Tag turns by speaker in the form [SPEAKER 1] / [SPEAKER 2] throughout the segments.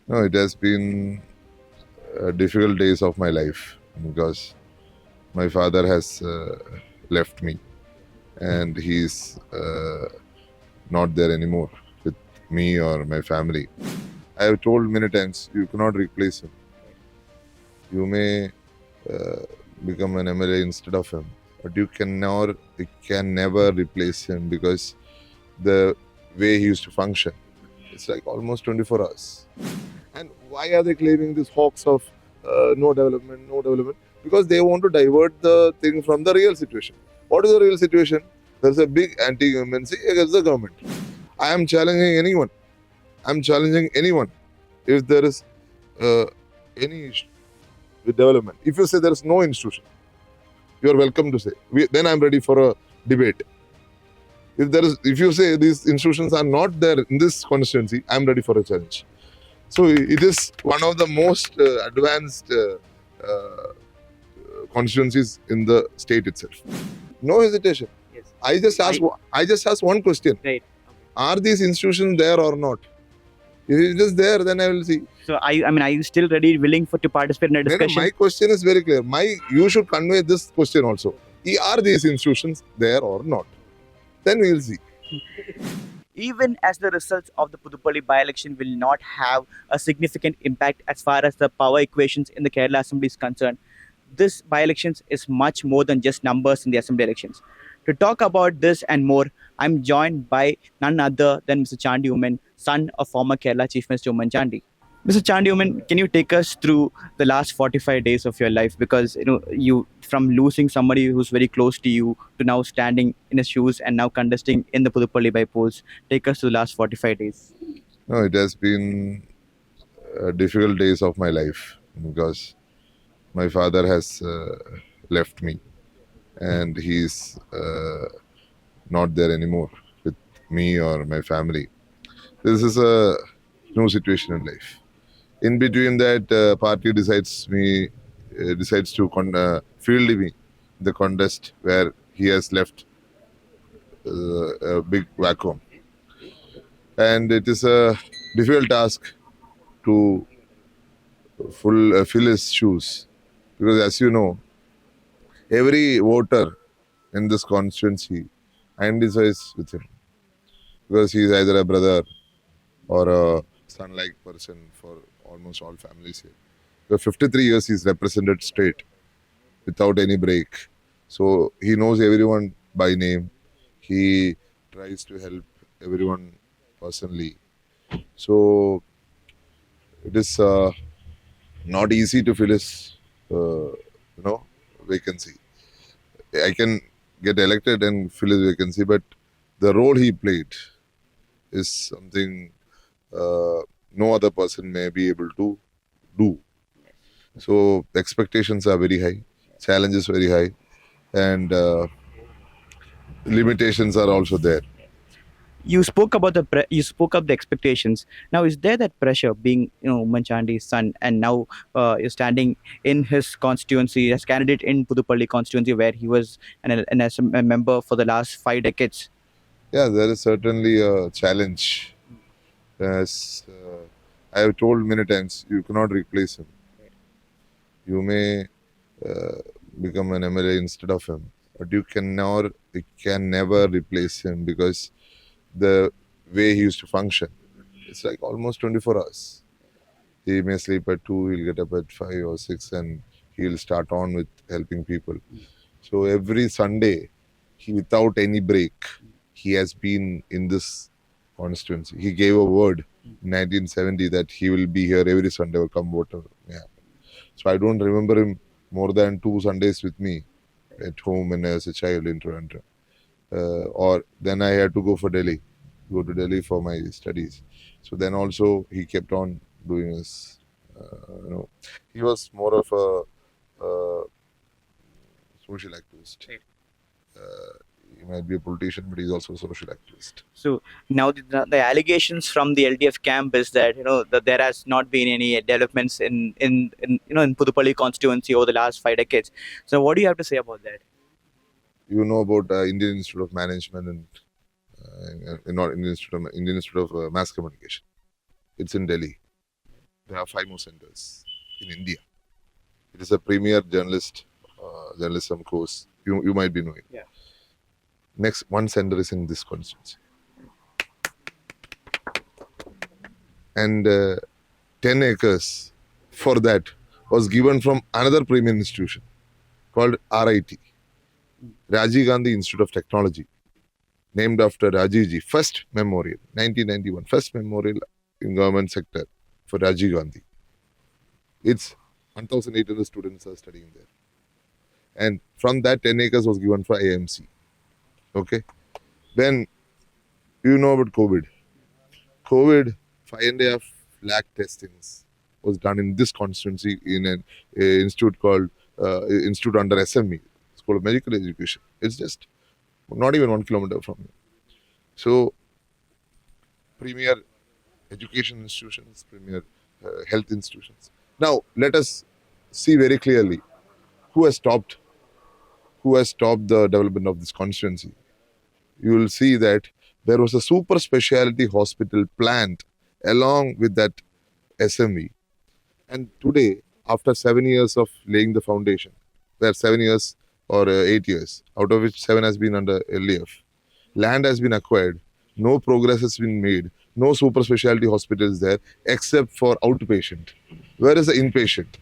[SPEAKER 1] No, it has been difficult days of my life because my father has left me and he's not there anymore with me or my family. I have told many times you cannot replace him. You may become an MLA instead of him, but you can never replace him because the way he used to function, it's like almost 24 hours. And why are they claiming this hoax of no development, no development? Because they want to divert the thing from the real situation. What is the real situation? There's a big anti-incumbency against the government. I am challenging anyone. I'm challenging anyone. If there is any issue with development, if you say there is no institution, you are welcome to say. Then I'm ready for a debate. If you say these institutions are not there in this constituency, I'm ready for a challenge. So it is one of the most advanced constituencies in the state itself. No hesitation.
[SPEAKER 2] Yes.
[SPEAKER 1] I just asked one question.
[SPEAKER 2] Right.
[SPEAKER 1] Are these institutions there or not? If it is there, then I will see.
[SPEAKER 2] So are you still ready, willing to participate in a discussion?
[SPEAKER 1] My question is very clear. You should convey this question also. Are these institutions there or not? Then we will see.
[SPEAKER 2] Even as the results of the Puthuppally by-election will not have a significant impact as far as the power equations in the Kerala Assembly is concerned, this by-elections is much more than just numbers in the Assembly elections. To talk about this and more, I'm joined by none other than Mr. Chandy Oommen, son of former Kerala Chief Minister Oommen Chandy. Mr. Chandy Oommen, can you take us through the last 45 days of your life? Because you from losing somebody who's very close to you to now standing in his shoes and now contesting in the Puthuppally by polls. Take us to the last 45 days.
[SPEAKER 1] No, it has been difficult days of my life because my father has left me and he's not there anymore with me or my family. This is a new situation in life. In between that, party decides to field me the contest where he has left a big vacuum, and it is a difficult task to fill his shoes because, as you know, every voter in this constituency identifies with him because he is either a brother or a son-like person for almost all families here. For 53 years, he's represented state without any break. So he knows everyone by name. He tries to help everyone personally. So it is not easy to fill his vacancy. I can get elected and fill his vacancy, but the role he played is something no other person may be able to do. So the expectations are very high, challenges very high, and limitations are also there.
[SPEAKER 2] You spoke about the expectations. Now, is there that pressure being Oommen Chandy's son, and now you're standing in his constituency as candidate in Puthuppally constituency where he was a member for the last 5 decades?
[SPEAKER 1] Yeah, there is certainly a challenge. As I have told many times, you cannot replace him. You may become an MLA instead of him, but you can never replace him because the way he used to function, it's like almost 24 hours. He may sleep at 2, he'll get up at 5 or 6, and he'll start on with helping people. So every Sunday, without any break, he has been in this constituency. He gave a word in 1970 that he will be here every Sunday or come whatever may happen. So I don't remember him more than 2 Sundays with me at home when I was a child in Toronto. Or then I had to go to Delhi for my studies. So then also he kept on doing his, he was more of a social activist. He might be a politician, but he's also a social activist.
[SPEAKER 2] So now the allegations from the LDF camp is that that there has not been any developments in Puthuppally constituency over the last 5 decades. So what do you have to say about that?
[SPEAKER 1] You know about Indian Institute of Management and not Indian Institute of Mass Communication. It's in Delhi. There are 5 more centers in India. It is a premier journalism course. You might be knowing.
[SPEAKER 2] Yeah.
[SPEAKER 1] Next, 1 center is in this constituency. And 10 acres for that was given from another premier institution called RIT, Rajiv Gandhi Institute of Technology, named after Rajiv Ji. First memorial, 1991, first memorial in government sector for Rajiv Gandhi. It's 1,800 students are studying there. And from that, 10 acres was given for AMC. Okay. Then, you know about COVID. COVID, 5.5 lakh testings was done in this constituency in an institute called Institute under SME, School of Medical Education. It's just not even 1 kilometer from here. So, premier education institutions, premier health institutions. Now, let us see very clearly who has stopped the development of this constituency. You will see that there was a super specialty hospital planned along with that SME. And today, after 7 years of laying the foundation, there are 7 years or 8 years, out of which 7 has been under LDF. Land has been acquired, no progress has been made, no super specialty hospital is there except for outpatient. Where is the inpatient?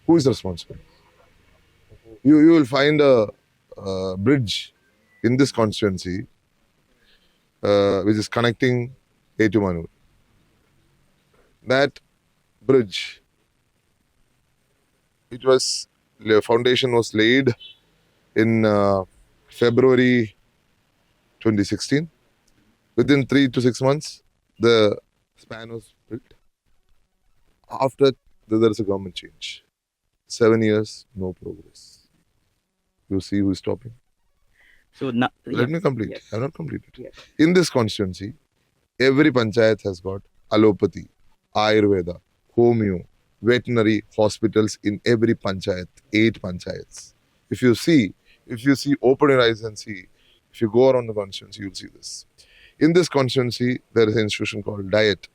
[SPEAKER 1] Who is responsible? You will find a bridge in this constituency which is connecting A to Manu. That bridge, the foundation was laid in February 2016. Within 3 to 6 months, the span was built. After there is a government change. 7 years, no progress. You see who is stopping?
[SPEAKER 2] So now,
[SPEAKER 1] Let me complete.
[SPEAKER 2] Yes.
[SPEAKER 1] I have not completed.
[SPEAKER 2] Yes.
[SPEAKER 1] In this constituency, every panchayat has got allopathy, Ayurveda, homeo, veterinary hospitals in every panchayat, 8 panchayats. If you see, open your eyes and see, if you go around the constituency, you'll see this. In this constituency, there is an institution called Diet.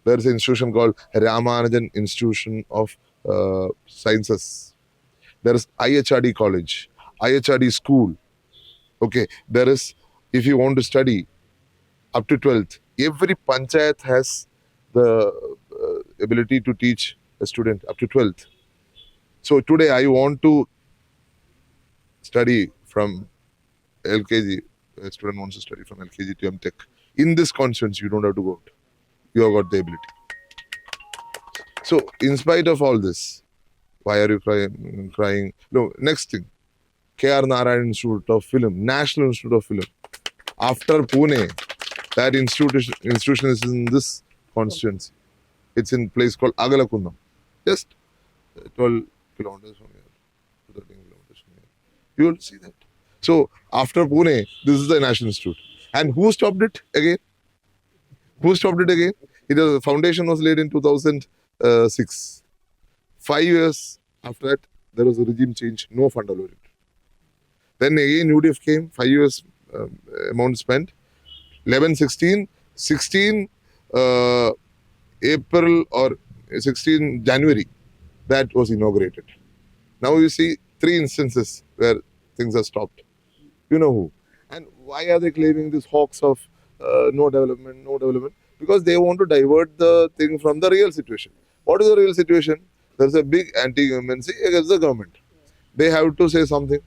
[SPEAKER 1] There is an institution called Ramanujan Institution of Sciences. There is IHRD College, IHRD School. Okay, there is, if you want to study up to 12th, every panchayat has the ability to teach a student up to 12th. So today I want to study from LKG, a student wants to study from LKG to MTech. In this constituency, you don't have to go out. You have got the ability. So, in spite of all this, why are you crying? No, next thing. K.R. Narayan Institute of Film, National Institute of Film. After Pune, that institution is in this constituency. It's in a place called Agalakundam. Just 12 kilometers from here, 13 kilometers from here. You will see that. So, after Pune, this is the National Institute. And who stopped it again? The foundation was laid in 2006. 5 years after that, there was a regime change, no fund allocated. Then again UDF came, 5 years amount spent. 11, 16, 16 April or 16 January, that was inaugurated. Now you see 3 instances where things are stopped. You know who. And why are they claiming this hoax of no development? Because they want to divert the thing from the real situation. What is the real situation? There's a big anti-incumbency against the government. They have to say something.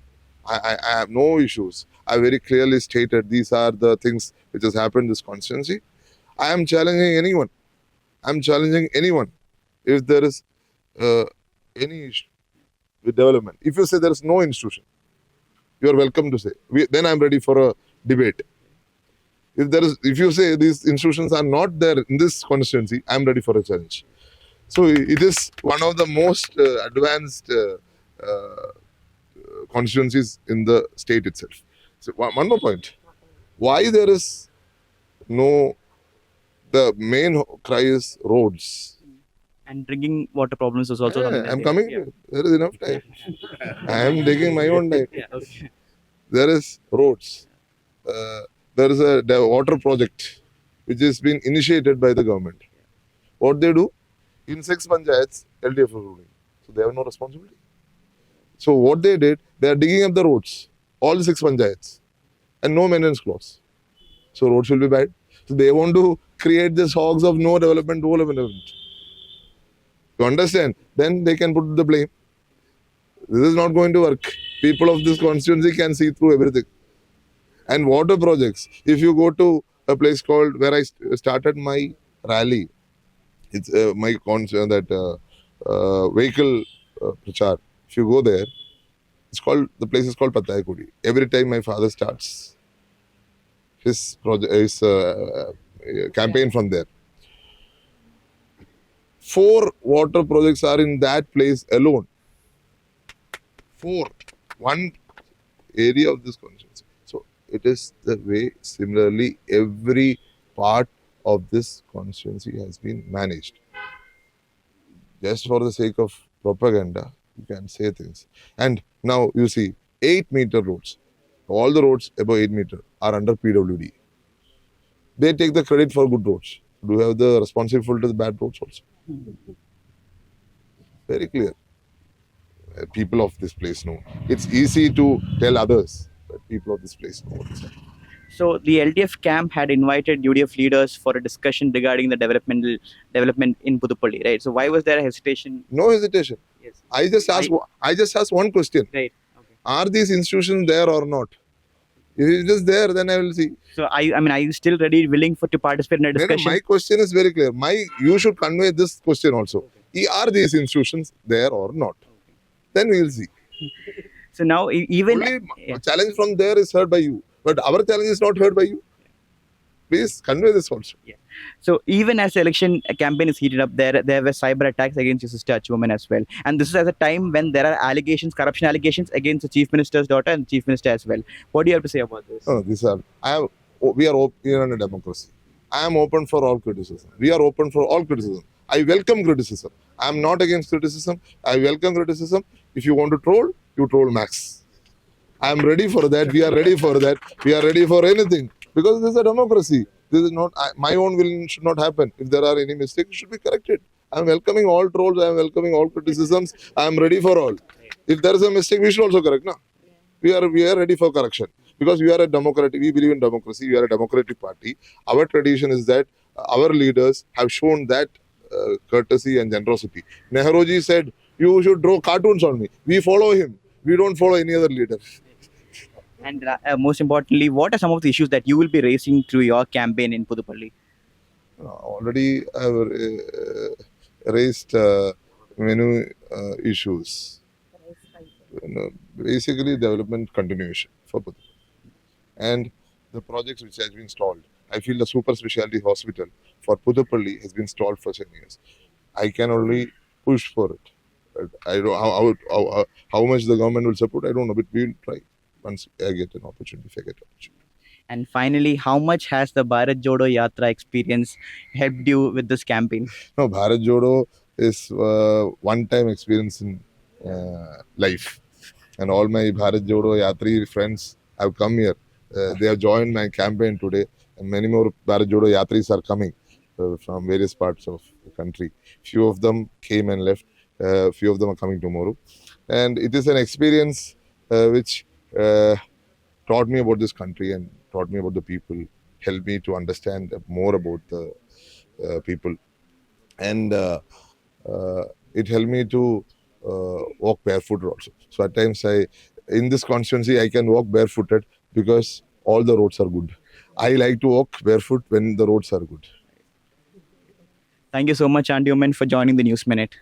[SPEAKER 1] I have no issues. I very clearly stated these are the things which has happened in this constituency. I am challenging anyone. If there is any issue with development. If you say there is no institution, you are welcome to say. Then I am ready for a debate. If you say these institutions are not there in this constituency, I am ready for a challenge. So it is one of the most advanced constituencies in the state itself. So one more point. Why there is no, the main cry is roads.
[SPEAKER 2] And drinking water problems is also something.
[SPEAKER 1] I'm coming. Yeah. There is enough time. I am taking my own time.
[SPEAKER 2] Yeah, okay.
[SPEAKER 1] There is roads. There is a water project which has been initiated by the government. What they do? In 6 panchayats, LDF was ruling. So they have no responsibility. So what they did, they are digging up the roads, all the 6 panchayats, and no maintenance clause. So roads will be bad. So they want to create this hogs of no development, no development. You understand? Then they can put the blame. This is not going to work. People of this constituency can see through everything. And water projects. If you go to a place called where I started my rally, it's my vehicle prachar. If you go there, the place is called Puthuppally. Every time my father starts his project, his campaign from there. 4 water projects are in that place alone. 4, one area of this constituency. So it is the way. Similarly, every part of this constituency has been managed. Just for the sake of propaganda, you can say things. And now you see 8-meter roads. All the roads above 8 meter are under PWD. They take the credit for good roads. Do you have the responsibility to the bad roads also? Very clear. People of this place know. It's easy to tell others, but people of this place know what is happening.
[SPEAKER 2] So the LDF camp had invited UDF leaders for a discussion regarding the development in Puthuppally, right? So why was there a hesitation?
[SPEAKER 1] No hesitation.
[SPEAKER 2] Yes.
[SPEAKER 1] I just asked one question.
[SPEAKER 2] Right. Okay.
[SPEAKER 1] Are these institutions there or not? If it's just there, then I will see.
[SPEAKER 2] So are you still ready, willing to participate in a discussion?
[SPEAKER 1] My question is very clear. You should convey this question also. Are these institutions there or not? Then we will see.
[SPEAKER 2] So now even
[SPEAKER 1] challenge from there is heard by you, but our challenge is not heard by you. Please convey this also.
[SPEAKER 2] Yeah. So even as the election campaign is heated up, there were cyber attacks against your sister Oommen as well, and this is at a time when there are corruption allegations against the chief minister's daughter and the chief minister as well. What do you have to say about this?
[SPEAKER 1] No, we are in a democracy. I am open for all criticism. We are open for all criticism. I welcome criticism. I am not against criticism. I welcome criticism. If you want to troll, you troll max. I am ready for that. We are ready for that. We are ready for anything. Because this is a democracy. This is not, my own will should not happen. If there are any mistakes, it should be corrected. I am welcoming all trolls. I am welcoming all criticisms. I am ready for all. If there is a mistake, we should also correct. No? We are ready for correction. Because we are a democratic, we believe in democracy. We are a democratic party. Our tradition is that our leaders have shown that courtesy and generosity. Nehruji said, you should draw cartoons on me. We follow him. We don't follow any other leader.
[SPEAKER 2] And most importantly, what are some of the issues that you will be raising through your campaign in Puthuppally?
[SPEAKER 1] Already I have raised many issues. Basically, development continuation for Puthuppally. And the projects which has been stalled. I feel the super specialty hospital for Puthuppally has been stalled for 10 years. I can only push for it. But I don't know how much the government will support. I don't know, but we will try once I get an opportunity. If I get an opportunity.
[SPEAKER 2] And finally, how much has the Bharat Jodo Yatra experience helped you with this campaign?
[SPEAKER 1] No, Bharat Jodo is one-time experience in life. And all my Bharat Jodo Yatri friends have come here. They have joined my campaign today. And many more Bharat Jodo Yatris are coming from various parts of the country. Few of them came and left. Few of them are coming tomorrow. And it is an experience which taught me about this country and taught me about the people, helped me to understand more about the people. And it helped me to walk barefoot also. So at times in this constituency, I can walk barefooted because all the roads are good. I like to walk barefoot when the roads are good.
[SPEAKER 2] Thank you so much, Chandy Oommen, for joining the News Minute.